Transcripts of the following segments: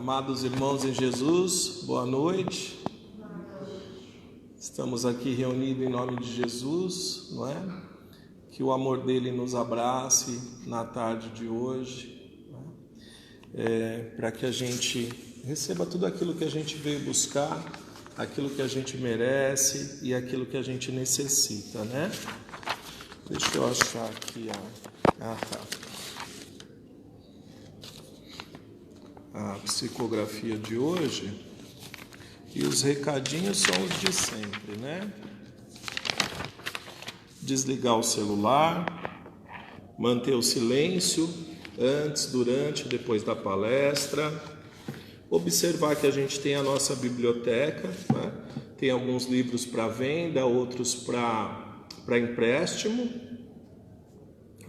Amados irmãos em Jesus, boa noite. Estamos aqui reunidos em nome de Jesus, não é? Que o amor dele nos abrace na tarde de hoje, para que a gente receba tudo aquilo que a gente veio buscar, aquilo que a gente merece e aquilo que a gente necessita, né? Deixa eu achar aqui a psicografia de hoje, e os recadinhos são os de sempre, né? Desligar o celular, manter o silêncio antes, durante e depois da palestra, observar que a gente tem a nossa biblioteca, né? Tem alguns livros para venda, outros para empréstimo,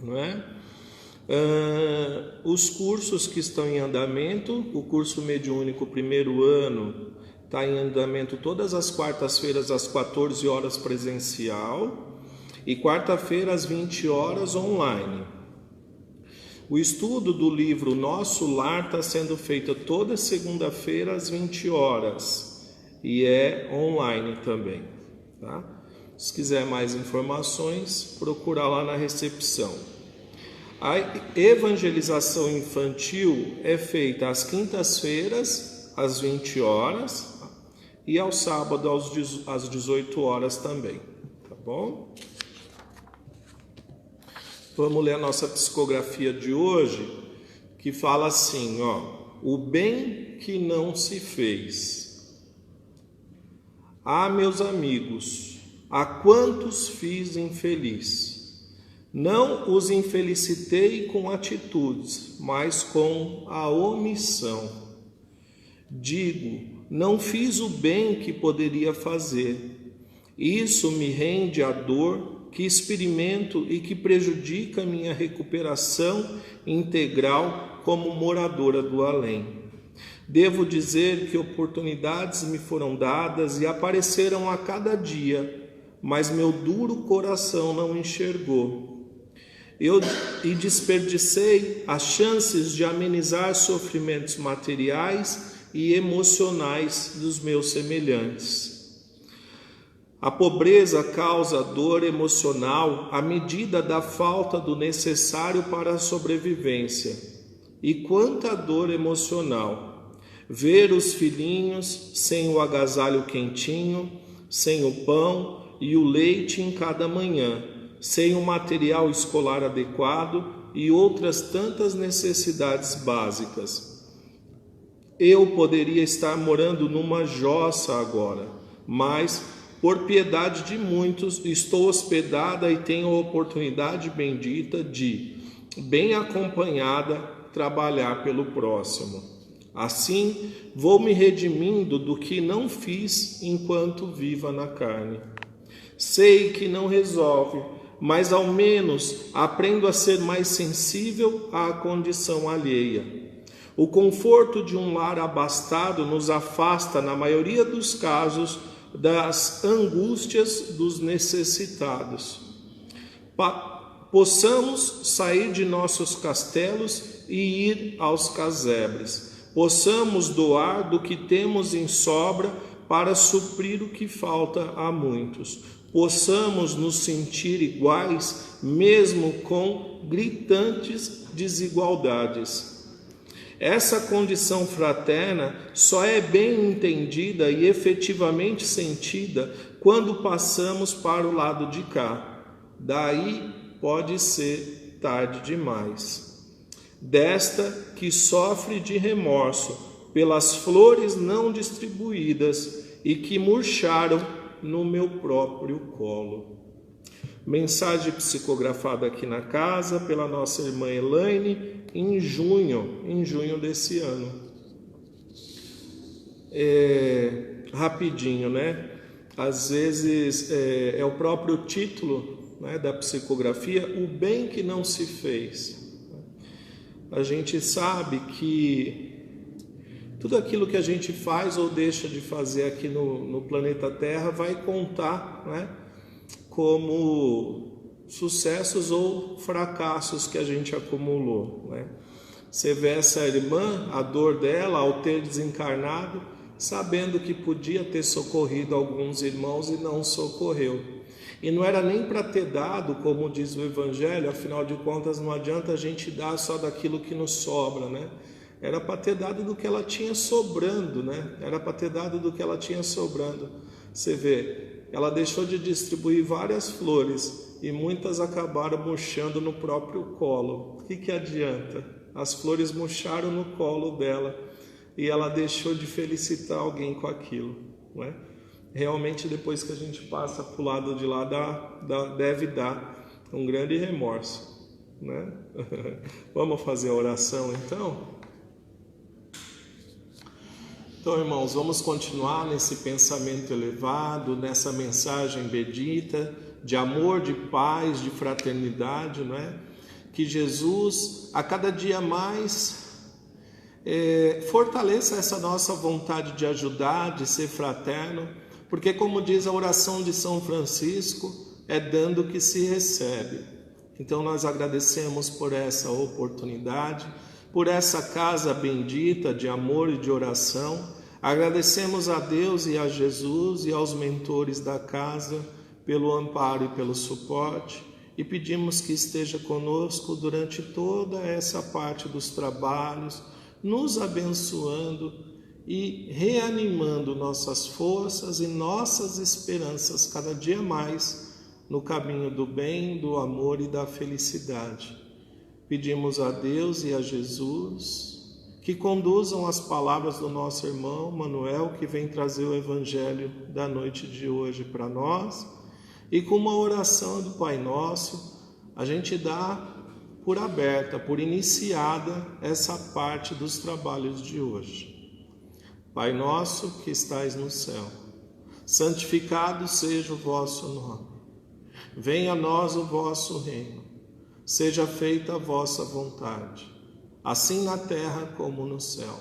não é? Os cursos que estão em andamento, o curso mediúnico primeiro ano está em andamento todas as quartas-feiras às 14 horas presencial e quarta-feira às 20 horas online. O estudo do livro Nosso Lar está sendo feito toda segunda-feira às 20 horas e é online também, tá? Se quiser mais informações, procurar lá na recepção. A evangelização infantil é feita às quintas-feiras, às 20 horas, e ao sábado, às 18 horas também, tá bom? Vamos ler a nossa psicografia de hoje, que fala assim, o bem que não se fez. Meus amigos, a quantos fiz infeliz? Não os infelicitei com atitudes, mas com a omissão. Digo, não fiz o bem que poderia fazer. Isso me rende a dor que experimento e que prejudica minha recuperação integral como moradora do além. Devo dizer que oportunidades me foram dadas e apareceram a cada dia, mas meu duro coração não enxergou. Eu desperdicei as chances de amenizar sofrimentos materiais e emocionais dos meus semelhantes. A pobreza causa dor emocional à medida da falta do necessário para a sobrevivência. E quanta dor emocional! Ver os filhinhos sem o agasalho quentinho, sem o pão e o leite em cada manhã, sem o material escolar adequado e outras tantas necessidades básicas. Eu poderia estar morando numa jossa agora, mas, por piedade de muitos, estou hospedada e tenho a oportunidade bendita de, bem acompanhada, trabalhar pelo próximo. Assim, vou me redimindo do que não fiz enquanto viva na carne. Sei que não resolve, mas ao menos aprendo a ser mais sensível à condição alheia. O conforto de um lar abastado nos afasta, na maioria dos casos, das angústias dos necessitados. Possamos sair de nossos castelos e ir aos casebres. Possamos doar do que temos em sobra para suprir o que falta a muitos. Possamos nos sentir iguais, mesmo com gritantes desigualdades. Essa condição fraterna só é bem entendida e efetivamente sentida quando passamos para o lado de cá. Daí pode ser tarde demais. Desta que sofre de remorso pelas flores não distribuídas e que murcharam no meu próprio colo. Mensagem psicografada aqui na casa pela nossa irmã Elaine em junho desse ano. Rapidinho, né? Às vezes é o próprio título, né, da psicografia, o bem que não se fez. A gente sabe que tudo aquilo que a gente faz ou deixa de fazer aqui no planeta Terra vai contar, né, como sucessos ou fracassos que a gente acumulou, né? Você vê essa irmã, a dor dela ao ter desencarnado, sabendo que podia ter socorrido alguns irmãos e não socorreu. E não era nem para ter dado, como diz o Evangelho, afinal de contas não adianta a gente dar só daquilo que nos sobra, né? Era para ter dado do que ela tinha sobrando, né? Era para ter dado do que ela tinha sobrando. Você vê, ela deixou de distribuir várias flores e muitas acabaram murchando no próprio colo. O que adianta? As flores murcharam no colo dela e ela deixou de felicitar alguém com aquilo, não é? Realmente, depois que a gente passa para o lado de lá, deve dar um grande remorso, né? Vamos fazer a oração então? Então, irmãos, vamos continuar nesse pensamento elevado, nessa mensagem bendita de amor, de paz, de fraternidade, não é? Que Jesus, a cada dia mais, fortaleça essa nossa vontade de ajudar, de ser fraterno, porque, como diz a oração de São Francisco, é dando que se recebe. Então, nós agradecemos por essa oportunidade, por essa casa bendita de amor e de oração. Agradecemos a Deus e a Jesus e aos mentores da casa pelo amparo e pelo suporte e pedimos que esteja conosco durante toda essa parte dos trabalhos, nos abençoando e reanimando nossas forças e nossas esperanças cada dia mais no caminho do bem, do amor e da felicidade. Pedimos a Deus e a Jesus que conduzam as palavras do nosso irmão Manuel, que vem trazer o Evangelho da noite de hoje para nós, e com uma oração do Pai Nosso, a gente dá por aberta, por iniciada essa parte dos trabalhos de hoje. Pai nosso que estais no céu, santificado seja o vosso nome. Venha a nós o vosso reino. Seja feita a vossa vontade, assim na terra como no céu.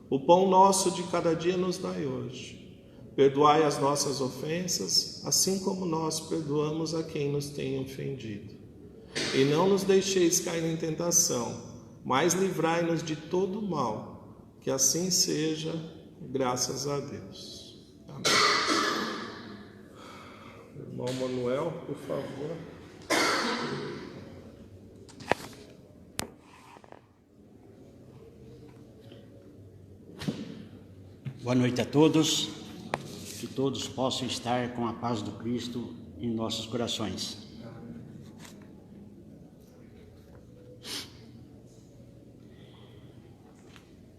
O pão nosso de cada dia nos dai hoje. Perdoai as nossas ofensas, assim como nós perdoamos a quem nos tem ofendido. E não nos deixeis cair em tentação, mas livrai-nos de todo o mal. Que assim seja, graças a Deus. Amém. Irmão Manuel, por favor. Boa noite a todos, que todos possam estar com a paz do Cristo em nossos corações.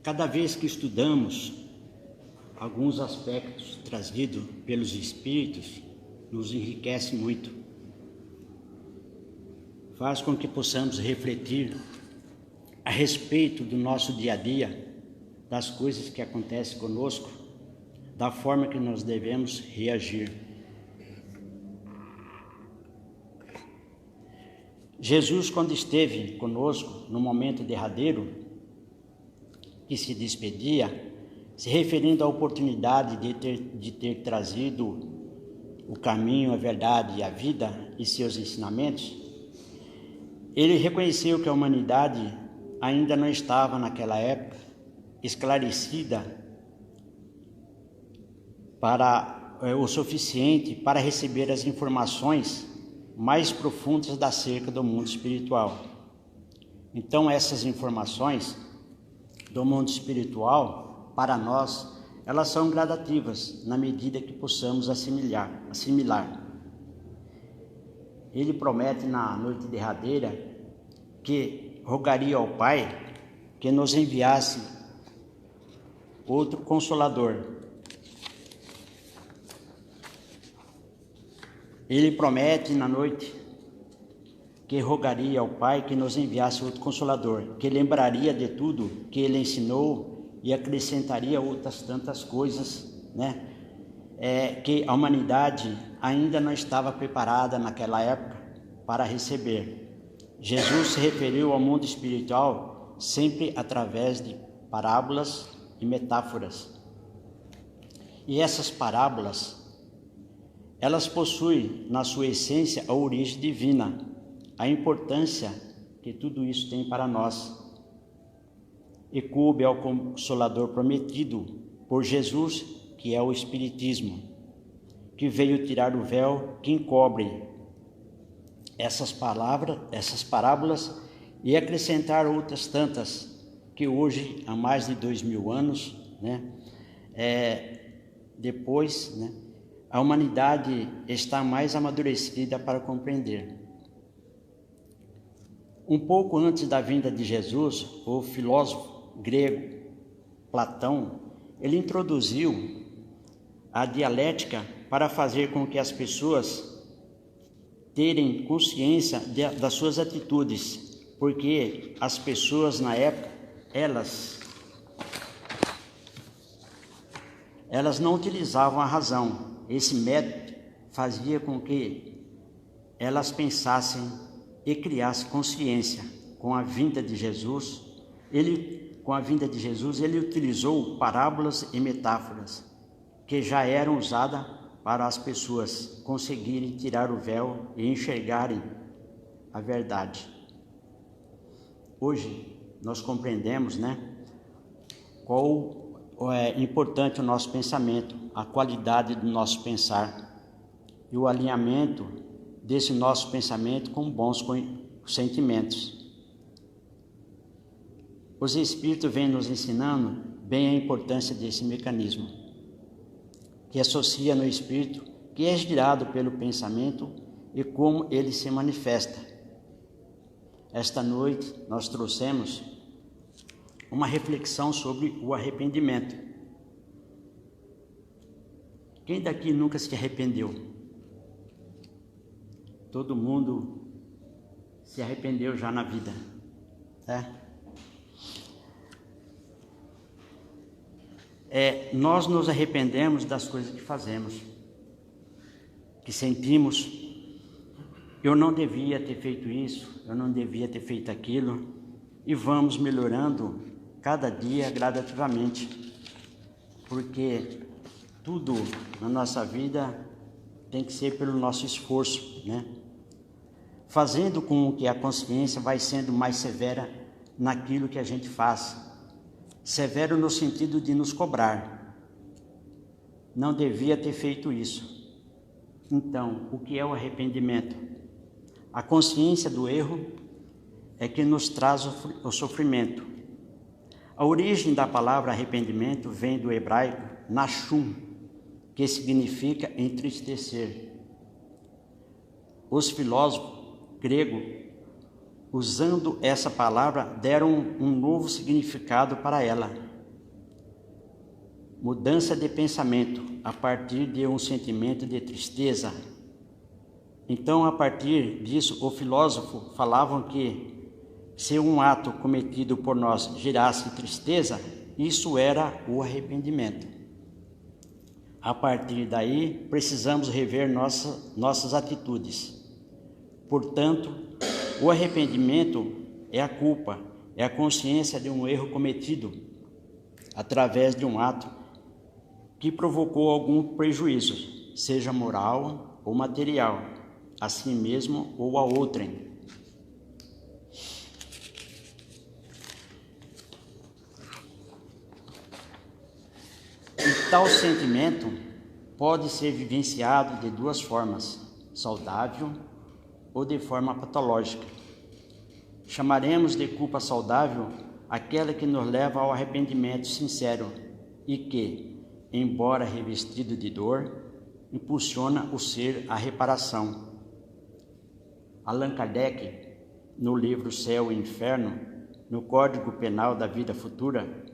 Cada vez que estudamos alguns aspectos trazidos pelos Espíritos, nos enriquece muito. Faz com que possamos refletir a respeito do nosso dia a dia, das coisas que acontecem conosco, da forma que nós devemos reagir. Jesus, quando esteve conosco no momento derradeiro, que se despedia, se referindo à oportunidade de ter trazido o caminho, a verdade e a vida e seus ensinamentos, ele reconheceu que a humanidade ainda não estava naquela época esclarecida para o suficiente para receber as informações mais profundas acerca do mundo espiritual. Então, essas informações do mundo espiritual, para nós, elas são gradativas, na medida que possamos assimilar. Ele promete na noite derradeira que rogaria ao Pai que nos enviasse outro Consolador. Ele promete na noite que rogaria ao Pai que nos enviasse outro Consolador, que lembraria de tudo que Ele ensinou e acrescentaria outras tantas coisas, né? Que a humanidade ainda não estava preparada naquela época para receber. Jesus se referiu ao mundo espiritual sempre através de parábolas e metáforas. E essas parábolas, elas possuem na sua essência a origem divina, a importância que tudo isso tem para nós. e coube ao Consolador prometido por Jesus, que é o Espiritismo, que veio tirar o véu que encobre essas parábolas e acrescentar outras tantas que hoje, há mais de 2000 anos, depois, a humanidade está mais amadurecida para compreender. Um pouco antes da vinda de Jesus, o filósofo grego Platão, ele introduziu a dialética para fazer com que as pessoas terem consciência das suas atitudes, porque as pessoas na época, elas não utilizavam a razão. Esse método fazia com que elas pensassem e criassem consciência. Com a vinda de Jesus, ele utilizou parábolas e metáforas que já eram usadas para as pessoas conseguirem tirar o véu e enxergarem a verdade. Hoje nós compreendemos, qual é importante o nosso pensamento, a qualidade do nosso pensar e o alinhamento desse nosso pensamento com bons sentimentos. Os Espíritos vêm nos ensinando bem a importância desse mecanismo, que associa no Espírito, que é gerado pelo pensamento e como ele se manifesta. Esta noite nós trouxemos uma reflexão sobre o arrependimento. Quem daqui nunca se arrependeu? Todo mundo se arrependeu já na vida, nós nos arrependemos das coisas que fazemos, que sentimos. Eu não devia ter feito isso, eu não devia ter feito aquilo, e vamos melhorando cada dia gradativamente, porque tudo na nossa vida tem que ser pelo nosso esforço, fazendo com que a consciência vai sendo mais severa naquilo que a gente faz. Severo no sentido de nos cobrar. Não devia ter feito isso. Então, o que é o arrependimento? A consciência do erro é que nos traz o sofrimento. A origem da palavra arrependimento vem do hebraico nashum, que significa entristecer. Os filósofos gregos, usando essa palavra, deram um novo significado para ela. Mudança de pensamento a partir de um sentimento de tristeza. Então, a partir disso, o filósofo falavam que se um ato cometido por nós gerasse tristeza, isso era o arrependimento. A partir daí, precisamos rever nossas atitudes. Portanto, o arrependimento é a culpa, é a consciência de um erro cometido através de um ato que provocou algum prejuízo, seja moral ou material, a si mesmo ou a outrem. E tal sentimento pode ser vivenciado de duas formas, saudável ou de forma patológica. Chamaremos de culpa saudável aquela que nos leva ao arrependimento sincero e que, embora revestido de dor, impulsiona o ser à reparação. Allan Kardec, no livro Céu e Inferno, no Código Penal da Vida Futura,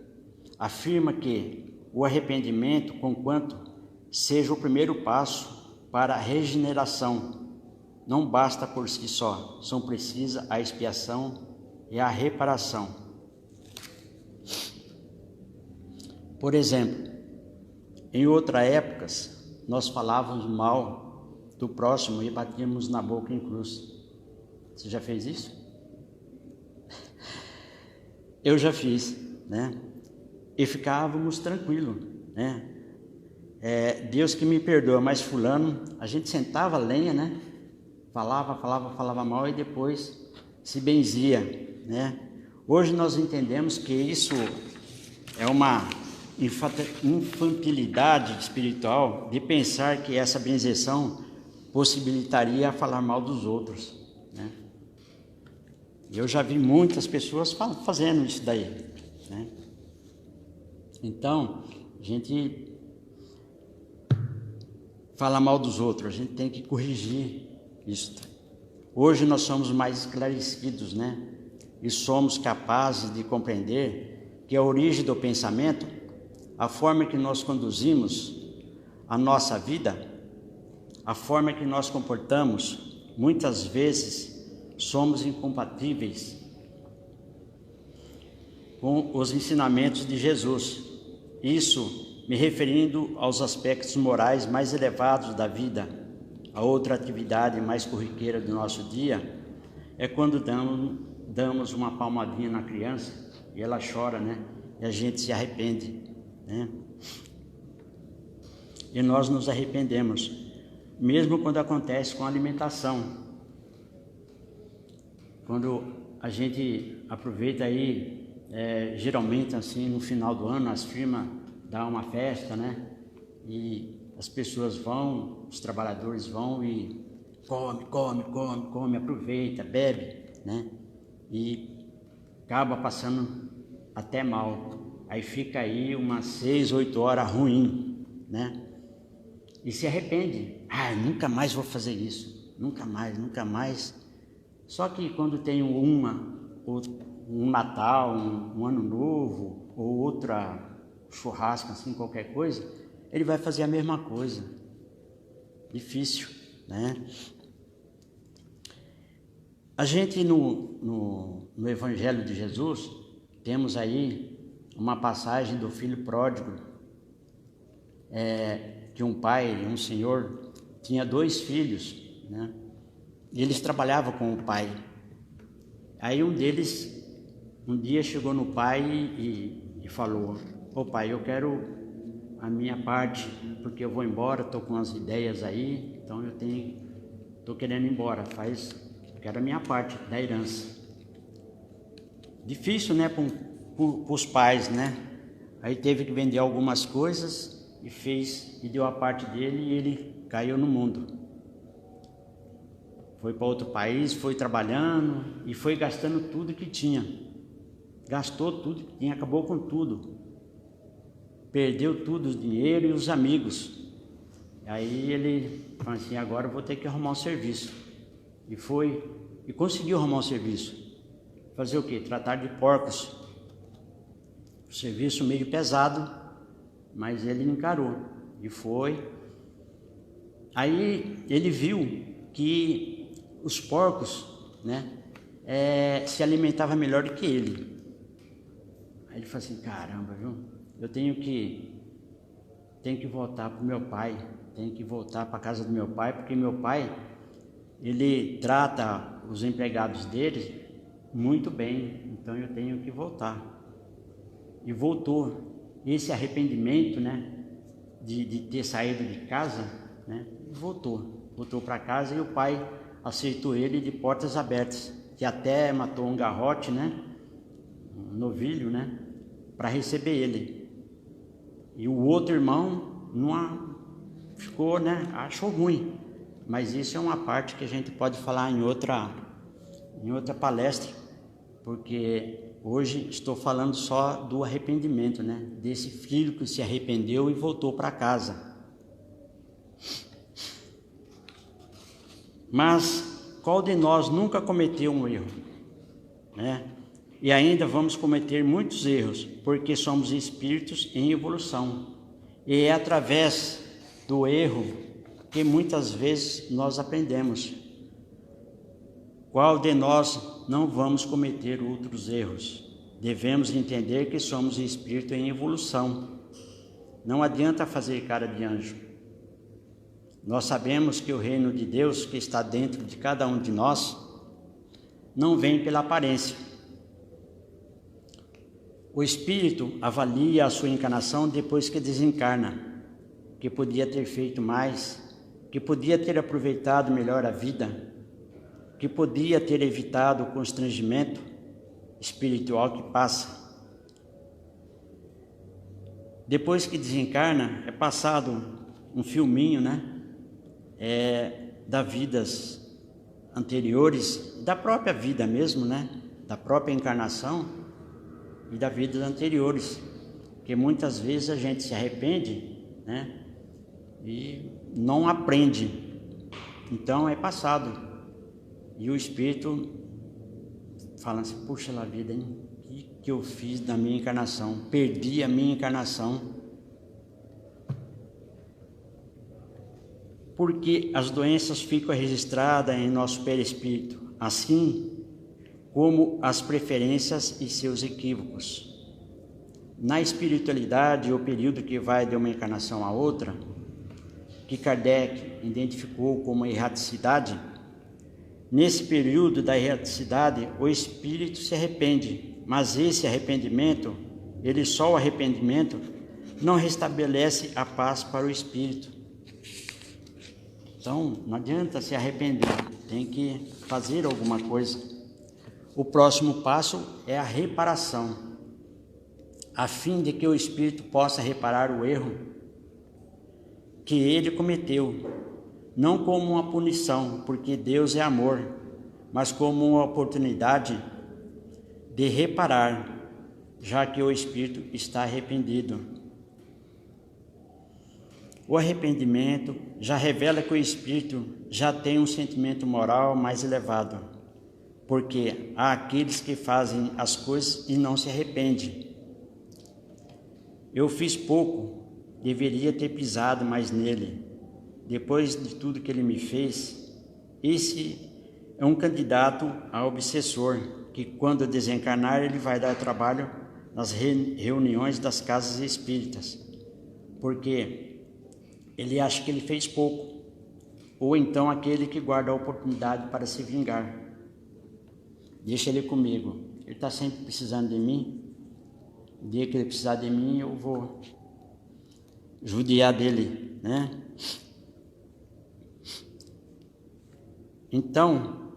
afirma que o arrependimento, conquanto seja o primeiro passo para a regeneração, não basta por si só, são precisas a expiação e a reparação. Por exemplo, em outras épocas, nós falávamos mal do próximo e batíamos na boca em cruz. Você já fez isso? Eu já fiz, E ficávamos tranquilos, Deus que me perdoa, mas fulano, a gente sentava a lenha, Falava mal e depois se benzia, Hoje nós entendemos que isso é uma infantilidade espiritual de pensar que essa benzeção possibilitaria falar mal dos outros, né? Eu já vi muitas pessoas fazendo isso daí, né? Então, a gente fala mal dos outros, a gente tem que corrigir isso. Hoje nós somos mais esclarecidos, né? E somos capazes de compreender que a origem do pensamento, a forma que nós conduzimos a nossa vida, a forma que nós comportamos, muitas vezes somos incompatíveis com os ensinamentos de Jesus. Isso me referindo aos aspectos morais mais elevados da vida. A outra atividade mais corriqueira do nosso dia é quando damos uma palmadinha na criança e ela chora, né? E a gente se arrepende, né? E nós nos arrependemos, mesmo quando acontece com a alimentação. Quando a gente aproveita aí, geralmente assim no final do ano, as firmas dão uma festa, né? E as pessoas vão, os trabalhadores vão e come, aproveita, bebe, né? E acaba passando até mal. Aí fica aí umas 6, 8 horas ruim, né? E se arrepende. Nunca mais vou fazer isso. Nunca mais. Só que quando tem um Natal, um Ano Novo, ou outra churrasco, assim, qualquer coisa, ele vai fazer a mesma coisa. Difícil, né? A gente no Evangelho de Jesus, temos aí uma passagem do filho pródigo, que um pai, um senhor, tinha 2 filhos, né? E eles trabalhavam com o pai. Aí um deles, um dia chegou no pai e falou: ô pai, eu quero a minha parte, porque eu vou embora, estou com as ideias aí, então estou querendo ir embora, quero a minha parte da herança. Difícil, né, para os pais, né? Aí teve que vender algumas coisas e deu a parte dele e ele caiu no mundo. Foi para outro país, foi trabalhando e foi gastando tudo que tinha. Gastou tudo que tinha, acabou com tudo. Perdeu tudo, o dinheiro e os amigos. Aí ele falou assim: agora eu vou ter que arrumar um serviço. E foi, e conseguiu arrumar um serviço. Fazer o quê? Tratar de porcos. Um serviço meio pesado, mas ele encarou e foi. Aí ele viu que os porcos, né, se alimentavam melhor do que ele. Aí ele falou assim: caramba, viu? Eu tenho que voltar para o meu pai, tenho que voltar para a casa do meu pai, porque meu pai, ele trata os empregados dele muito bem, então eu tenho que voltar. E voltou. Esse arrependimento, né, de ter saído de casa, né, voltou para casa, e o pai aceitou ele de portas abertas, que até matou um garrote, né, um novilho, né, para receber ele. E o outro irmão não ficou, né, achou ruim. Mas isso é uma parte que a gente pode falar em outra palestra, porque hoje estou falando só do arrependimento, né, desse filho que se arrependeu e voltou para casa. Mas qual de nós nunca cometeu um erro, né? E ainda vamos cometer muitos erros, porque somos espíritos em evolução. E é através do erro que muitas vezes nós aprendemos. Qual de nós não vamos cometer outros erros? Devemos entender que somos espíritos em evolução. Não adianta fazer cara de anjo. Nós sabemos que o reino de Deus que está dentro de cada um de nós não vem pela aparência. O espírito avalia a sua encarnação depois que desencarna, que podia ter feito mais, que podia ter aproveitado melhor a vida, que podia ter evitado o constrangimento espiritual que passa. Depois que desencarna, é passado um filminho, né? Das vidas anteriores, da própria vida mesmo, né? Da própria encarnação e das vidas anteriores, porque muitas vezes a gente se arrepende, né? E não aprende, então é passado, e o espírito fala assim: puxa lá vida, hein? O que eu fiz da minha encarnação? Perdi a minha encarnação. Porque as doenças ficam registradas em nosso perispírito, assim como as preferências e seus equívocos. Na espiritualidade, o período que vai de uma encarnação a outra, que Kardec identificou como erraticidade, nesse período da erraticidade, o espírito se arrepende, mas esse arrependimento, só o arrependimento, não restabelece a paz para o espírito. Então, não adianta se arrepender, tem que fazer alguma coisa. O próximo passo é a reparação, a fim de que o espírito possa reparar o erro que ele cometeu, não como uma punição, porque Deus é amor, mas como uma oportunidade de reparar, já que o espírito está arrependido. O arrependimento já revela que o espírito já tem um sentimento moral mais elevado, porque há aqueles que fazem as coisas e não se arrependem. Eu fiz pouco, deveria ter pisado mais nele. Depois de tudo que ele me fez, esse é um candidato a obsessor, que quando desencarnar ele vai dar trabalho nas reuniões das casas espíritas, porque ele acha que ele fez pouco, ou então aquele que guarda a oportunidade para se vingar. Deixa ele comigo, ele está sempre precisando de mim, o dia que ele precisar de mim eu vou judiar dele, né? Então,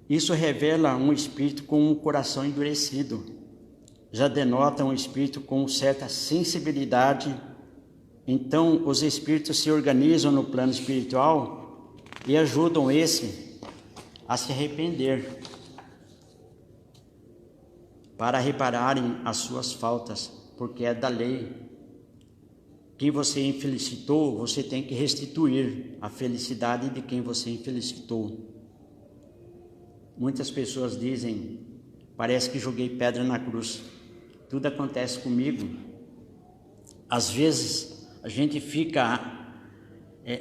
isso revela um espírito com um coração endurecido, já denota um espírito com certa sensibilidade. Então, os espíritos se organizam no plano espiritual e ajudam esse a se arrepender, para repararem as suas faltas, porque é da lei. Quem você infelicitou, você tem que restituir a felicidade de quem você infelicitou. Muitas pessoas dizem: parece que joguei pedra na cruz. Tudo acontece comigo. Às vezes a gente fica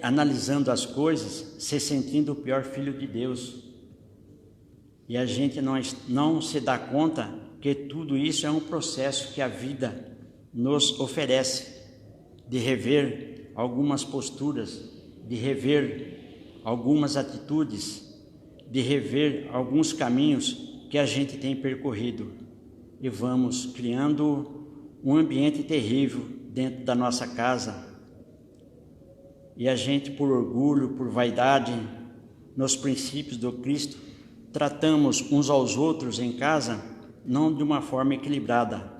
analisando as coisas, se sentindo o pior filho de Deus. E a gente não se dá conta que tudo isso é um processo que a vida nos oferece, de rever algumas posturas, de rever algumas atitudes, de rever alguns caminhos que a gente tem percorrido. E vamos criando um ambiente terrível dentro da nossa casa, e a gente, por orgulho, por vaidade, nos princípios do Cristo, tratamos uns aos outros em casa não de uma forma equilibrada,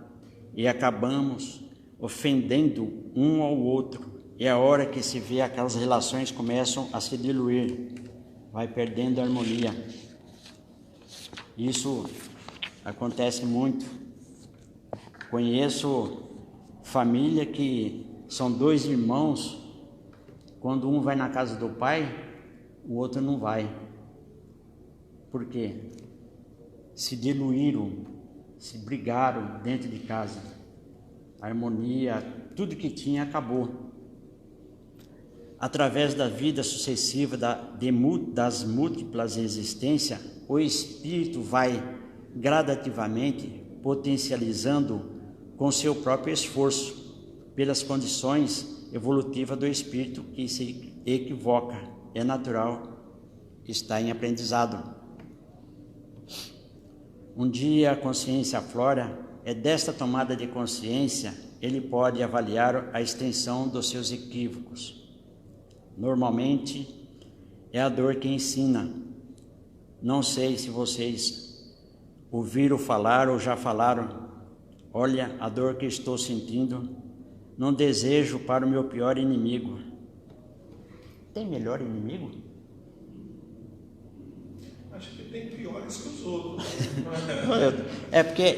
e acabamos ofendendo um ao outro. É a hora que se vê aquelas relações começam a se diluir, vai perdendo a harmonia. Isso acontece muito. Conheço família que são dois irmãos, quando um vai na casa do pai, o outro não vai. Por quê? Se diluíram, se brigaram dentro de casa. A harmonia, tudo que tinha acabou. Através da vida sucessiva das múltiplas existências, o espírito vai gradativamente potencializando com seu próprio esforço, pelas condições evolutivas do espírito que se equivoca. É natural, está em aprendizado. Um dia a consciência aflora, é desta tomada de consciência ele pode avaliar a extensão dos seus equívocos. Normalmente é a dor que ensina. Não sei se vocês ouviram falar ou já falaram: olha a dor que estou sentindo, não desejo para o meu pior inimigo. Tem melhor inimigo? Acho que tem piores que os outros. É porque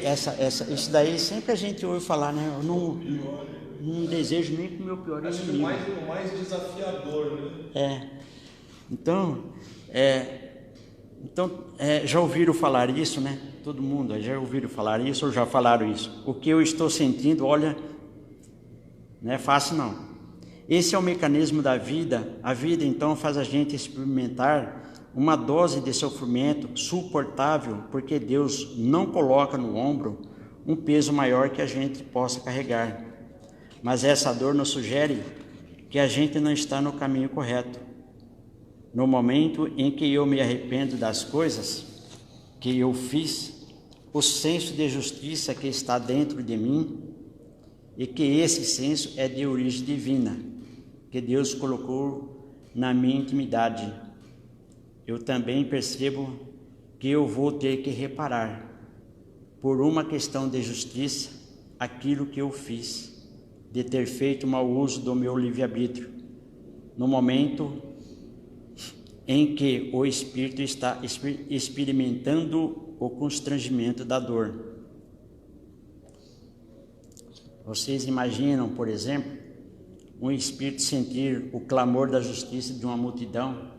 isso daí sempre a gente ouve falar, né? Eu não desejo nem para o meu pior inimigo. Acho que o mais desafiador, né? Então, já ouviram falar isso, né? Todo mundo já ouviram falar isso ou já falaram isso? O que eu estou sentindo, olha, não é fácil não. Esse é o mecanismo da vida. A vida então faz a gente experimentar uma dose de sofrimento suportável, porque Deus não coloca no ombro um peso maior que a gente possa carregar. Mas essa dor nos sugere que a gente não está no caminho correto. No momento em que eu me arrependo das coisas que eu fiz, o senso de justiça que está dentro de mim, e que esse senso é de origem divina, que Deus colocou na minha intimidade, eu também percebo que eu vou ter que reparar, por uma questão de justiça, aquilo que eu fiz, de ter feito mau uso do meu livre-arbítrio, no momento em que o espírito está experimentando o constrangimento da dor. Vocês imaginam, por exemplo, um espírito sentir o clamor da justiça de uma multidão,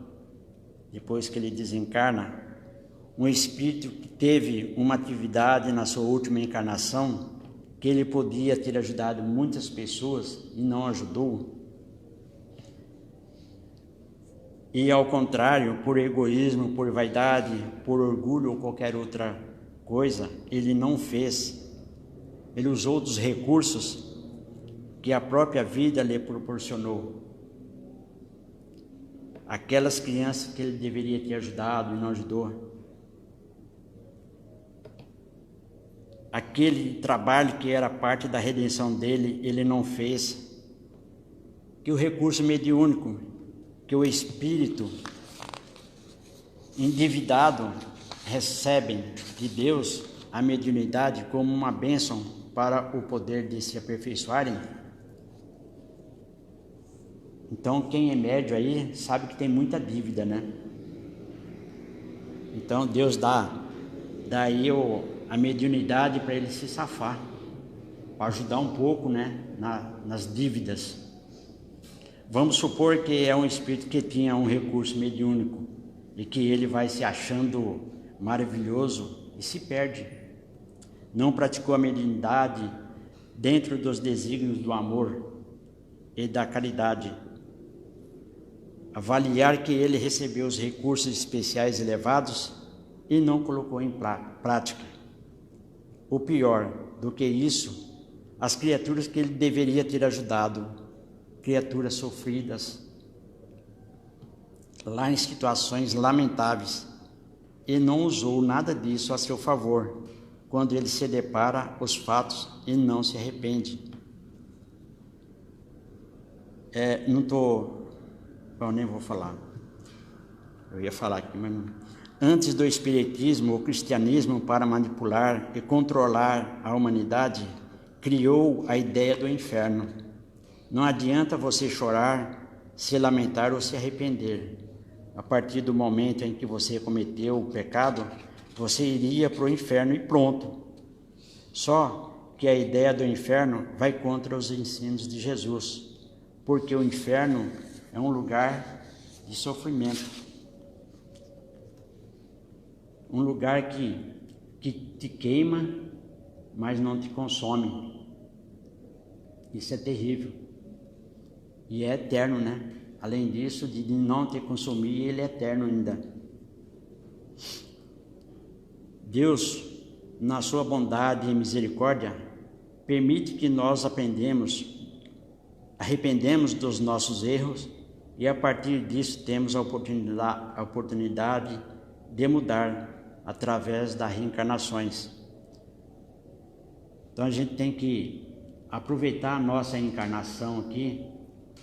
depois que ele desencarna? Um espírito que teve uma atividade na sua última encarnação, que ele podia ter ajudado muitas pessoas e não ajudou. E ao contrário, por egoísmo, por vaidade, por orgulho ou qualquer outra coisa, ele não fez. Ele usou dos recursos que a própria vida lhe proporcionou. Aquelas crianças que ele deveria ter ajudado e não ajudou. Aquele trabalho que era parte da redenção dele, ele não fez. Que o recurso mediúnico, que o espírito endividado recebe de Deus, a mediunidade como uma bênção para o poder de se aperfeiçoarem. Então quem é médio aí sabe que tem muita dívida, né? Então Deus dá aí a mediunidade para ele se safar, para ajudar um pouco, né, nas dívidas. Vamos supor que é um espírito que tinha um recurso mediúnico e que ele vai se achando maravilhoso e se perde. Não praticou a mediunidade dentro dos desígnios do amor e da caridade. Avaliar que ele recebeu os recursos especiais elevados e não colocou em prática. O pior do que isso, as criaturas que ele deveria ter ajudado, criaturas sofridas, lá em situações lamentáveis, e não usou nada disso a seu favor, quando ele se depara os fatos e não se arrepende. Nem vou falar. Eu ia falar aqui, mas não. Antes do espiritismo, o cristianismo, para manipular e controlar a humanidade, criou a ideia do inferno. Não adianta você chorar, se lamentar ou se arrepender. A partir do momento em que você cometeu o pecado, você iria para o inferno e pronto. Só que a ideia do inferno vai contra os ensinos de Jesus, porque o inferno é um lugar de sofrimento. Um lugar que te queima, mas não te consome. Isso é terrível. E é eterno, né? Além disso, de não te consumir, ele é eterno ainda. Deus, na sua bondade e misericórdia, permite que nós arrependemos dos nossos erros e a partir disso temos a oportunidade de mudar através das reencarnações. Então a gente tem que aproveitar a nossa encarnação aqui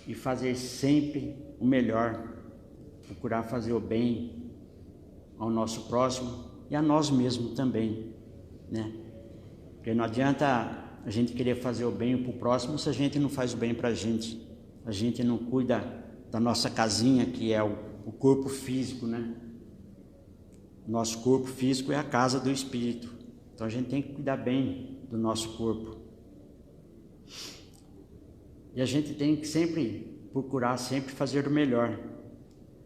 e fazer sempre o melhor, procurar fazer o bem ao nosso próximo e a nós mesmos também. né? Porque não adianta a gente querer fazer o bem para o próximo se a gente não faz o bem para a gente não cuida da nossa casinha, que é o corpo físico, né? Nosso corpo físico é a casa do Espírito, então a gente tem que cuidar bem do nosso corpo. E a gente tem que sempre procurar sempre fazer o melhor,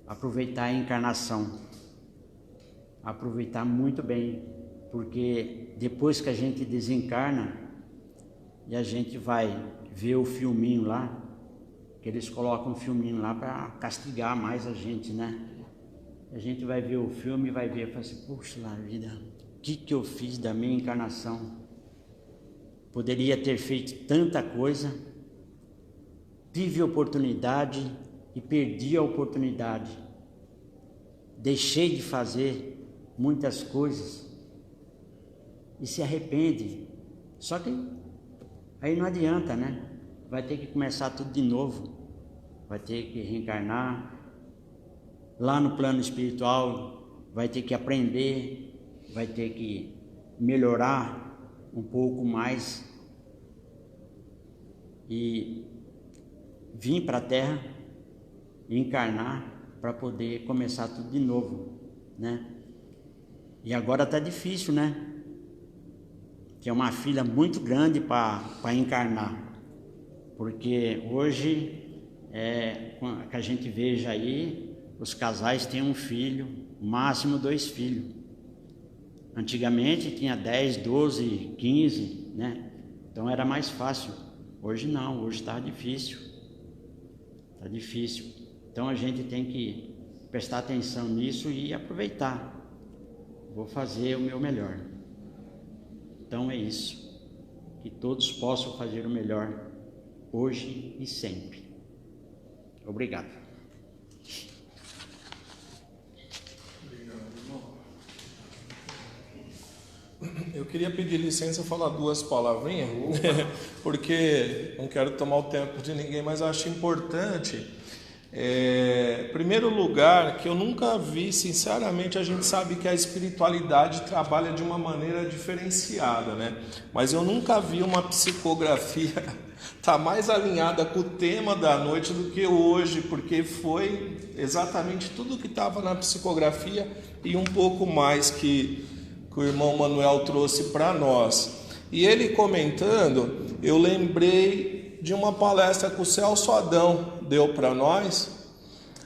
aproveitar a encarnação, aproveitar muito bem, porque depois que a gente desencarna e a gente vai ver o filminho lá, que eles colocam um filminho lá para castigar mais a gente, né? A gente vai ver o filme e vai ver e fala assim, puxa lá, vida, o que eu fiz da minha encarnação? Poderia ter feito tanta coisa, tive a oportunidade e perdi a oportunidade. Deixei de fazer muitas coisas e se arrepende. Só que aí não adianta, né? Vai ter que começar tudo de novo. Vai ter que reencarnar. Lá no plano espiritual vai ter que aprender, vai ter que melhorar um pouco mais e vir para a Terra e encarnar para poder começar tudo de novo, né? E agora está difícil, né? Que é uma fila muito grande para encarnar, porque hoje que a gente veja aí, os casais têm um filho, máximo 2 filhos. Antigamente tinha 10, 12, 15, né? Então era mais fácil. Hoje não, hoje está difícil. Está difícil. Então a gente tem que prestar atenção nisso e aproveitar. Vou fazer o meu melhor. Então é isso. Que todos possam fazer o melhor hoje e sempre. Obrigado. Eu queria pedir licença e falar 2 palavrinhas, porque não quero tomar o tempo de ninguém, mas acho importante. Primeiro lugar, que eu nunca vi, sinceramente, a gente sabe que a espiritualidade trabalha de uma maneira diferenciada, né? Mas eu nunca vi uma psicografia tá mais alinhada com o tema da noite do que hoje, porque foi exatamente tudo que estava na psicografia e um pouco mais que o irmão Manuel trouxe para nós. E ele comentando, eu lembrei de uma palestra que o Celso Adão deu para nós,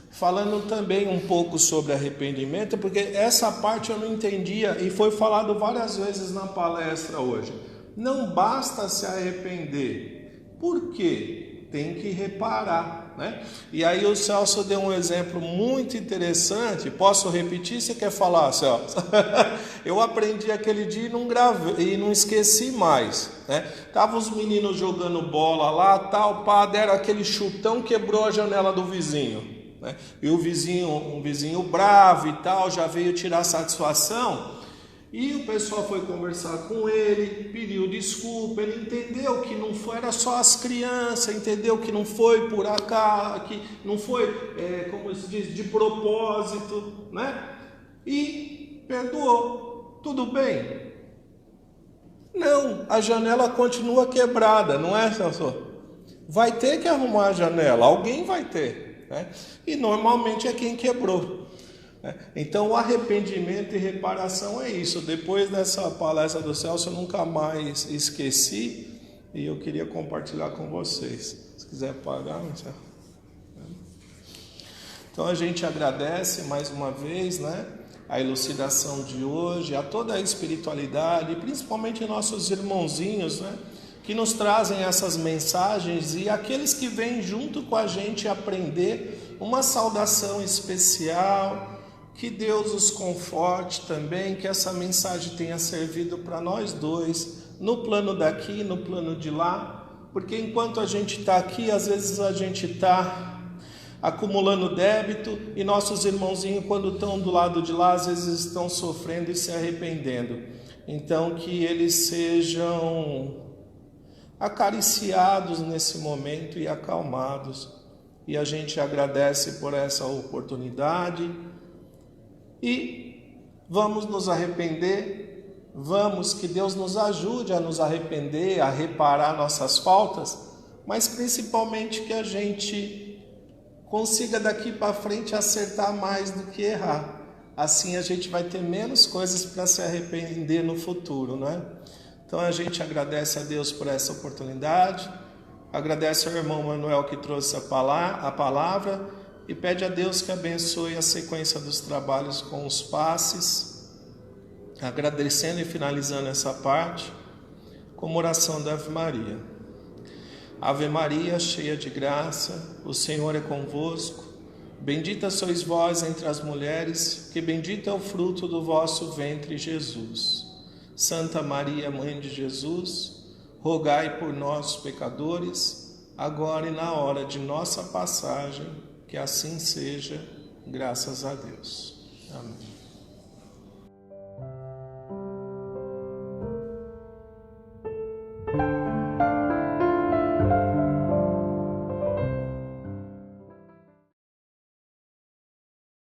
falando também um pouco sobre arrependimento, porque essa parte eu não entendia e foi falado várias vezes na palestra hoje. Não basta se arrepender, por quê? Tem que reparar, né? E aí o Celso deu um exemplo muito interessante. Posso repetir? Você quer falar, Celso? Eu aprendi aquele dia e não gravei e não esqueci mais, né? Tava os meninos jogando bola lá, tal, pá, deram aquele chutão, quebrou a janela do vizinho, né? E o vizinho, um vizinho bravo e tal, já veio tirar satisfação. E o pessoal foi conversar com ele, pediu desculpa, ele entendeu que não foi, era só as crianças, entendeu que não foi por acaso, que não foi, como se diz, de propósito, né? E perdoou, tudo bem? Não, a janela continua quebrada, não é, Celso? Vai ter que arrumar a janela, alguém vai ter, né? E normalmente é quem quebrou. Então o arrependimento e reparação é isso. Depois dessa palestra do Celso eu nunca mais esqueci e eu queria compartilhar com vocês. Se quiser pagar, Marcelo. Então a gente agradece mais uma vez, né, a elucidação de hoje, a toda a espiritualidade, principalmente nossos irmãozinhos, né, que nos trazem essas mensagens, e aqueles que vêm junto com a gente aprender, uma saudação especial. Que Deus os conforte também, que essa mensagem tenha servido para nós dois, no plano daqui, no plano de lá, porque enquanto a gente está aqui, às vezes a gente está acumulando débito, e nossos irmãozinhos, quando estão do lado de lá, às vezes estão sofrendo e se arrependendo. Então que eles sejam acariciados nesse momento e acalmados, e a gente agradece por essa oportunidade. E vamos nos arrepender Vamos, que Deus nos ajude a nos arrepender, a reparar nossas faltas, mas principalmente que a gente consiga daqui para frente acertar mais do que errar. Assim a gente vai ter menos coisas para se arrepender no futuro, não é? Então a gente agradece a Deus por essa oportunidade, agradece ao irmão Manuel que trouxe a palavra e pede a Deus que abençoe a sequência dos trabalhos com os passes, agradecendo e finalizando essa parte com uma oração da Ave Maria. Ave Maria, cheia de graça, o Senhor é convosco. Bendita sois vós entre as mulheres, que bendito é o fruto do vosso ventre, Jesus. Santa Maria, Mãe de Jesus, rogai por nós, pecadores, agora e na hora de nossa passagem, que assim seja, graças a Deus. Amém.